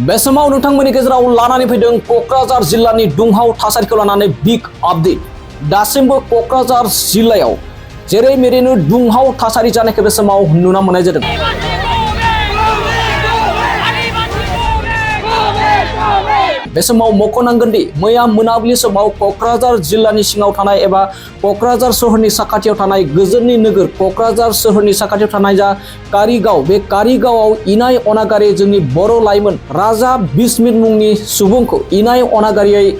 बे समाव नोंथांमोननि गेजेराव लानानै फैदों क'क्राझार जिल्लानि दुंहाव थासारिखौ लानानै बिग आपडेट। दासिमबो क'क्राझार जिल्लायाव जेरै मेरैनो दुंहाव थासारि जानायखौ बे समाव नुनो मोननाय जादों। बे समाव मख'नांगोन दि मैया मोनाबिलि समाव क'क्राझार जिल्लानि सिङाव थानाय एबा क'क्राझार सहरनि साखाथियाव थानाय गोजोननि नोगोर क'क्राझार सहरनि साखाथियाव थानाय जा कारिगाव, बे कारिगावआव इनाय अनागारि जोंनि बर' लाइमोन राजा बिस्मित मुंनि सुबुंखौ इनाय अनागारियै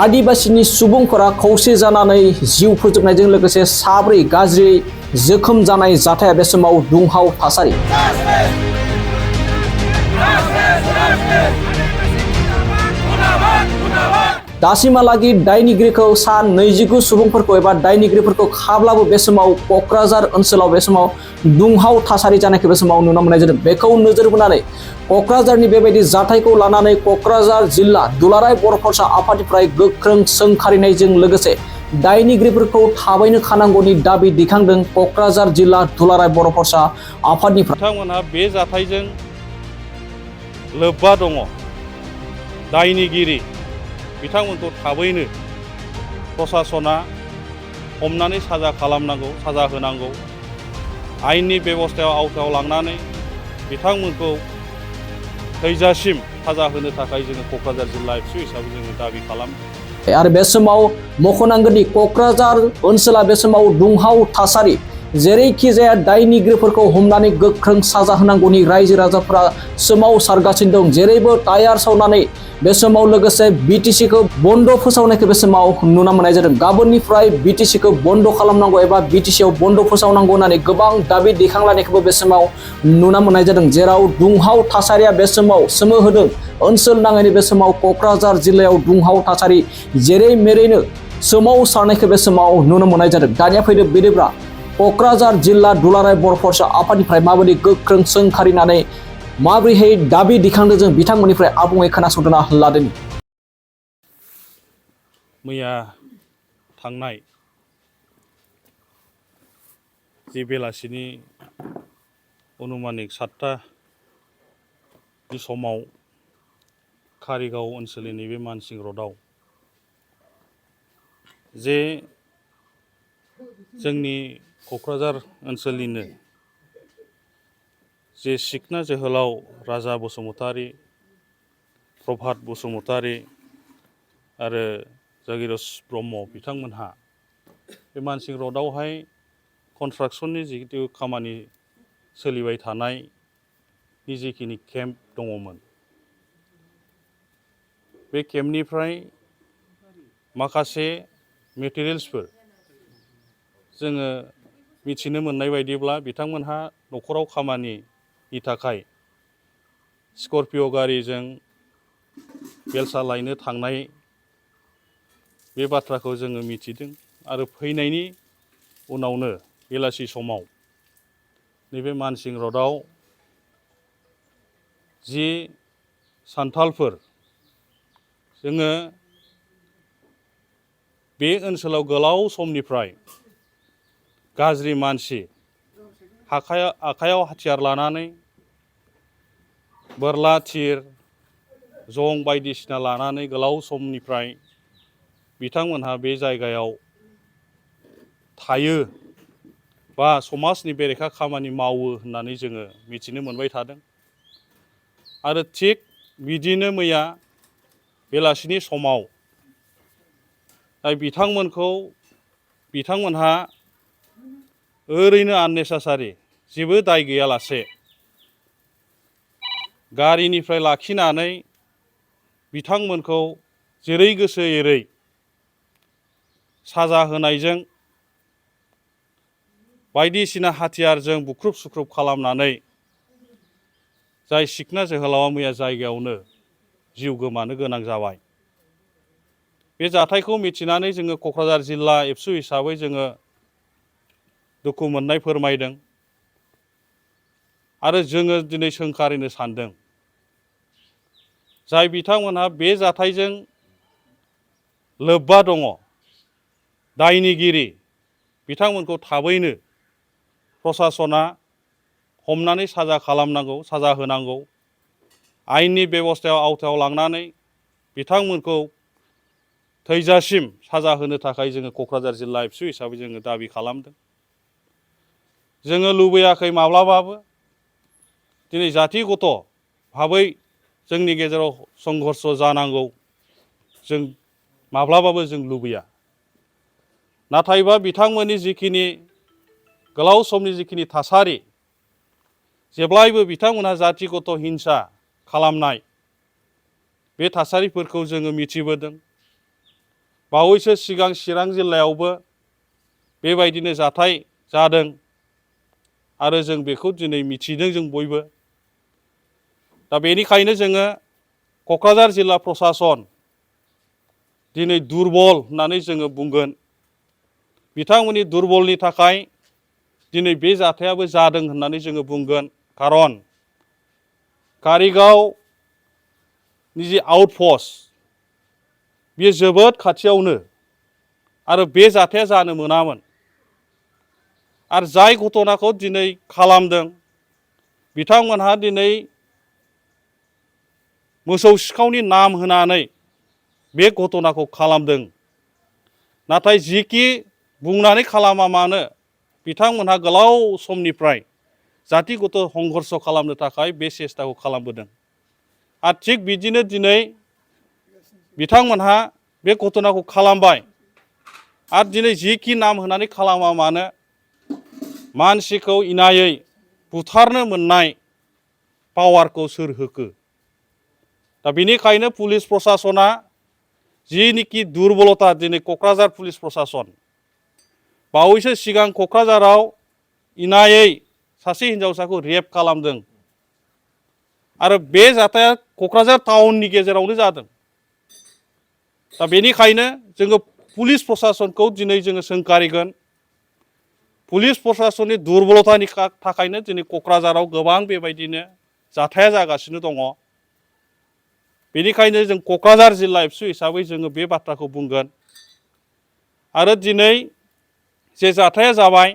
आदिबासिनि सुबुंफोरा खौसे जानानै जिउ फोजोबनायजों लोगोसे साब्रै गाज्रि जोखोम जानाय जाथाया बे समाव दुंहाव थासारि। दासिमहालागै दायनिगिरिखौ सा 29 सुबुंफोरखौ एबा दायनिगिरिफोरखौ खाब्लाबो बे समाव क'क्राझार ओनसोलाव बे समाव दुंहाव थासारि जानायखौ बे समाव नुनो मोननाय जादों। बेखौ नोजोर बोनानै क'क्राझारनि बेबायदि जाथायखौ लानानै क'क्राझार जिल्ला दुलाराय बर' फरायसा आफादनिफ्राय गोख्रों सोंखारिनायजों लोगोसे दायनिगिरिफोरखौ थाबैनो खानांगौनि दाबि दैखांदों क'क्राझार जिल्ला दुलाराय बर' फरायसा आफादनिफ्राय। बिथांमोनहा बे जाथायजों लोब्बा दङ। दायनिगिरि बिथांमोनखौ थाबैनो प्रसासना हमनानै साजा खालामनांगौ, साजा होनांगौ। आयेननि बेबस्थायाव आवथायाव लांनानै बिथांमोनखौ थैजासिम साजा होनो थाखाय जोङो क'क्राझार जिल्ला एबसु हिसाबै जोङो दाबि खालामो। आरो बे समाव मख'नांगोन दि क'क्राझार ओनसोला बे समाव दुंहाव थासारि, जेरैखि जाया दायनिगिरिफोरखौ हमनानै गोख्रों साजा होनांगौनि रायजो राजाफोरा सोमावसारगासिनो दं। जेरैबो टायार सावनानै बे समाव लोगोसे बिटिसिखौ बन्द फोसावनायखौ बे समाव नुनो मोननाय जादों। गाबोननिफ्राय बिटिसिखौ बन्द खालामनांगौ एबा बिटिसिआव बन्द फोसावनांगौ होननानै गोबां दाबि दैखांलायनायखौबो बे समाव नुनो मोननाय जादों। जेराव दुंहाव थासारिया बे समाव सोमोहोदों ओनसोल नाङैनो बे समाव क'क्राझार जिल्लायाव दुंहाव थासारि जेरै मेरैनो सोमावसारनायखौ बे समाव नुनो मोननाय जादों। दानिया फैदो बिदिब्ला क'क्राझार जिल्ला दुलाराय बर' फरायसा आफादनिफ्राय माबायदि गोख्रों सोंखारिनानै माबोरैहाय दाबि दिखांदों जों बिथांमोननिफ्राय आबुङै खोनासंना लादों। मैया थांनाय जे बेलासिनि अनुमानिक 7टानि समाव कारिगाव ओनसोलनि नैबे मानसिं रडआव जे जोंनि क'क्राझार ओनसोलनिनो जे सिखना जोहोलाव राजा बसुमतारी, प्रभात बसुमतारी आरो जागिरस ब्रह्म बिथांमोनहा बे मानसिं रडआवहाय कन्स्ट्राक्सननि जिहेतु खामानि सोलिबाय थानायनि जिखिनि केम्प दङमोन, बे केम्पनिफ्राय माखासे मेटेरियेल्सफोर जोङो मिथिनो मोननाय बायदिब्ला बिथांमोनहा न'खराव खामानिनि थाखाय स्करपिय' गारिजों बेलसा लायनो थांनाय बे बाथ्राखौ जोङो मिथिदों। आरो फैनायनि उनावनो बेलासि समाव नैबे मानसिं रडआव जि सान्थालफोर जोङो बे ओनसोलाव गोलाव समनिफ्राय गाज्रि मानसि आखायाव हाथियार लानानै बोरला थिर जं बायदिसिना लानानै गोलाव समनिफ्राय बिथांमोनहा बे जायगायाव थायो बा समाजनि बेरेखा खामानि मावो होननानै जोङो मिथिनो मोनबाय थादों। आरो थिग बिदिनो मैया बेलासिनि समाव बिथांमोनहा ओरैनो आननेसासारि जेबो दाय गैयालासे गारिनिफ्राय लाखिनानै बिथांमोनखौ जेरै गोसो एरै साजा होनायजों बायदिसिना हाथियारजों बुख्रुब सुख्रुब खालामनानै जाय सिखना जोहोलावा मैया जायगायावनो जिउ गोमानो गोनां जाबाय। बे जाथायखौ मिथिनानै जोङो क'क्राझार जिल्ला एबसु हिसाबै जोङो दुखु मोननाय फोरमायदों आरो जोङो दिनै सोंखारिनो सानदों। जाय बिथांमोनहा बे जाथायजों लोब्बा दङ, दायनिगिरि बिथांमोनखौ थाबैनो प्रसासना हमनानै साजा खालामनांगौ, साजा होनांगौ। आयेननि बेबस्थायाव आवथायाव लांनानै बिथांमोनखौ थैजासिम साजा होनो थाखाय जोङो क'क्राझार जिल्ला एबसु हिसाबै जोङो दाबि खालामदों। जोङो लुबैयाखै माब्लाबाबो दिनै जाथिगत भाबै जोंनि गेजेराव संघर्ष जानांगौ जों माब्लाबाबो जों लुबैया। नाथायबा बिथांमोननि जिखिनि गोलाव समनि जिखिनि थासारि जेब्लायबो बिथांमोनहा जातिगत हिंसा खालामनाय बे थासारिफोरखौ जोङो मिथिबोदों। बावैसो सिगां चिरां जिल्लायावबो बेबायदिनो जाथाय जादों आरो जों बेखौ दिनै मिथिदों जों बयबो। दा बेनिखायनो जोङो क'क्राझार जिल्ला प्रसासन दिनै दुरबल होननानै जोङो बुंगोन। बिथांमोननि दुरबलनि थाखाय दिनै बे जाथायाबो जादों होननानै जोङो बुंगोन। खारन कारिगावनि जि आउटपस्ट बेयो जोबोद खाथियावनो आरो बे जाथाया जानो मोनामोन। आरो जाय घटनाखौ दिनै खालामदों बिथांमोनहा दिनै मोसौ सिखावनि नाम होनानै बे घटनाखौ खालामदों। नाथाय जिखि बुंनानै खालामा मानो बिथांमोनहा गोलाव समनिफ्राय जातिगत संघर्ष खालामनो थाखाय बे सेस्टाखौ खालामबोदों। आरो थिग बिदिनो दिनै बिथांमोनहा बे घटनाखौ खालामबाय। आरो दिनै जिखि नाम होनानै खालामा मानो मानसिखौ इनायै बुथारनो मोननाय पावारखौ सोर होखो? दा बेनिखायनो पुलिस प्रसासना जिनिखि दुरबलता दिनै क'क्राझार पुलिस प्रसासन बावैसो सिगां क'क्राझाराव इनायै सासे हिन्जावसाखौ रेप खालामदों आरो बे जाथाया क'क्राझार टाउननि गेजेरावनो जादों। दा बेनिखायनो जोङो पुलिस प्रसासनखौ दिनै जोङो सोंखारिगोन। पुलिस प्रसासननि दुरबलतानि थाखायनो दिनै क'क्राझाराव गोबां बेबायदिनो जाथाया जागासिनो दङ। बेनिखायनो जों क'क्राझार जिल्ला एबसु हिसाबै जोङो बे बाथ्राखौ बुंगोन। आरो दिनै जे जाथाया जाबाय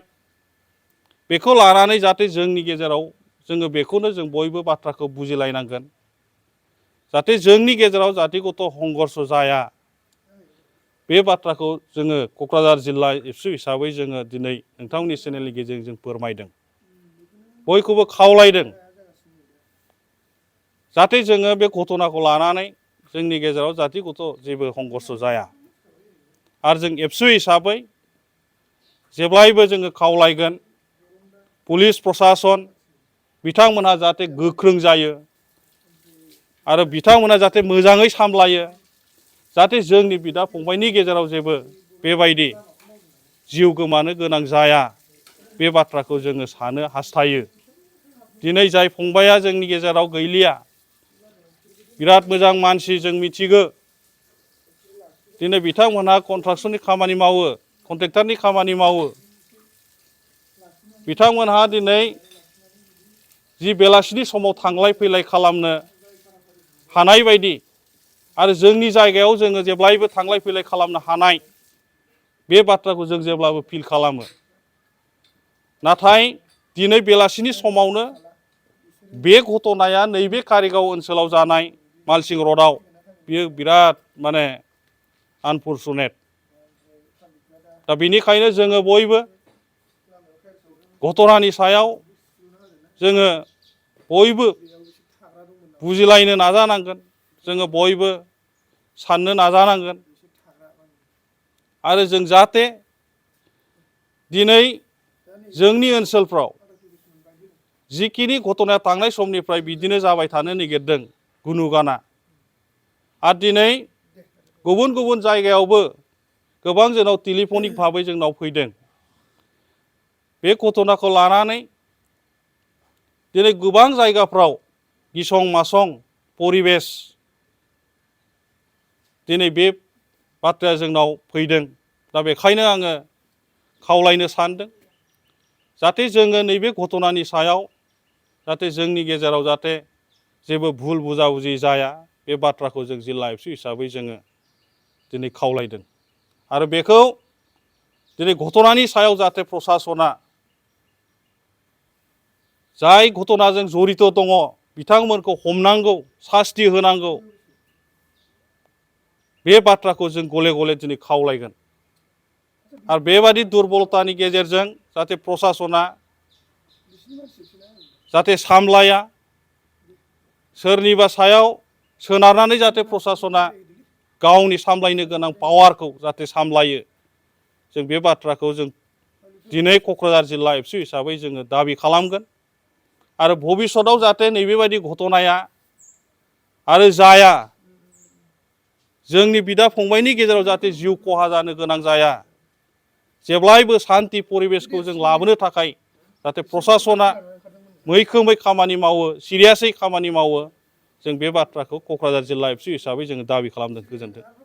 बेखौ लानानै जाहाथे जोंनि गेजेराव जोङो बेखौनो जों बयबो बाथ्राखौ बुजिलायनांगोन। जाहाथे जोंनि गेजेराव जातिगत संघर्ष जाया बे बाथ्राखौ जोङो क'क्राझार जिल्ला एबसु हिसाबै जोङो दिनै नोंथांमोननि चेनेलनि गेजेरजों जों फोरमायदों। बयखौबो खावलायदों जाहाथे जोङो बे घटनाखौ लानानै जोंनि गेजेराव जातिगत जेबो संघर्ष जाया। आरो जों एबसु हिसाबै जेब्लायबो जोङो खावलायगोन पुलिस प्रसासन बिथांमोनहा जाहाथे गोख्रों जायो आरो बिथांमोनहा जाहाथे मोजाङै सामलायो। जाहाथे जोंनि बिदा फंबायनि गेजेराव जेबो बेबायदि जिउ गोमानो गोनां जाया बे बाथ्राखौ जोङो सानो हास्थायो। दिनै जाय फंबाया जोंनि गेजेराव गैलिया बिराद मोजां मानसि जों मिथिगौ। दिनै बिथांमोनहा कन्ट्राक्सननि खामानि मावो, कन्ट्रेक्टरनि खामानि मावो। बिथांमोनहा दिनै जि बेलासिनि समाव थांलाय फैलाय खालामनो हानाय बायदि आरो जोंनि जायगायाव जोङो जेब्लायबो थांलाय फैलाय खालामनो हानाय बे बाथ्राखौ जों जेब्लाबो फिल खालामो। नाथाय दिनै बेलासिनि समावनो बे घटनाया नैबे कारिगाव ओनसोलाव जानाय मालसिं रडआव बियो बिराद माने आनफर्चुनेट। दा बेनिखायनो जोङो बयबो घटनानि सायाव जोङो बयबो बुजिलायनो नाजानांगोन। जोङो बयबो साननो नाजानांगोन। आरो जों जाहाथे दिनै जोंनि ओनसोलफ्राव जिखिनि घटनाया थांनाय समनिफ्राय बिदिनो जाबाय थानो नागिरदों गुनु गाना। आरो दिनै गुबुन गुबुन जायगायावबो गोबां जोंनाव टेलिफनिक भाबै जोंनाव फैदों। बे घटनाखौ लानानै दिनै गोबां जायगाफ्राव गिसं मासं परिबेस दिनै बे बाथ्राया जोंनाव फैदों। दा बेखायनो आङो खावलायनो सानदों जाहाथे जोङो नैबे घटनानि सायाव जाहाथे जोंनि गेजेराव जाहाथे जेबो भुल बुजा-बुजि जाया बे बाथ्राखौ जों जिल्ला एबसु हिसाबै जोङो दिनै खावलायदों। आरो बेखौ दिनै घटनानि सायाव जाहाथे प्रसासना जाय घटनाजों जड़ित दङ बिथांमोनखौ हमनांगौ, सास्ति होनांगौ, बे बाथ्राखौ जों गले गले दिनै खावलायगोन। आरो बेबादि दुर्बलतानि गेजेरजों जाहाथे प्रसासना जाहाथे सामलाया, सोरनिबा सायाव सोनारनानै जाहाथे प्रसासना गावनि सामलायनो गोनां पावारखौ जाहाथे सामलायो, जों बे बाथ्राखौ जों दिनै क'क्राझार जिल्ला एबसु हिसाबै जोङो दाबि खालामगोन। आरो भबिष्यताव जाहाथे नैबेबायदि घटनाया आरो जाया, जोंनि बिदा फंबायनि गेजेराव जाहाथे जिउ खहा जानो गोनां जाया, जेब्लायबो सान्ति परिबेसखौ जों लाबोनो थाखाय जाहाथे प्रसासना मैखोमै खामानि मावो, सिरियासै खामानि मावो, जों बे बाथ्राखौ क'क्राझार जिल्ला एबसु हिसाबै जोङो दाबि खालामदों। गोजोन्थों।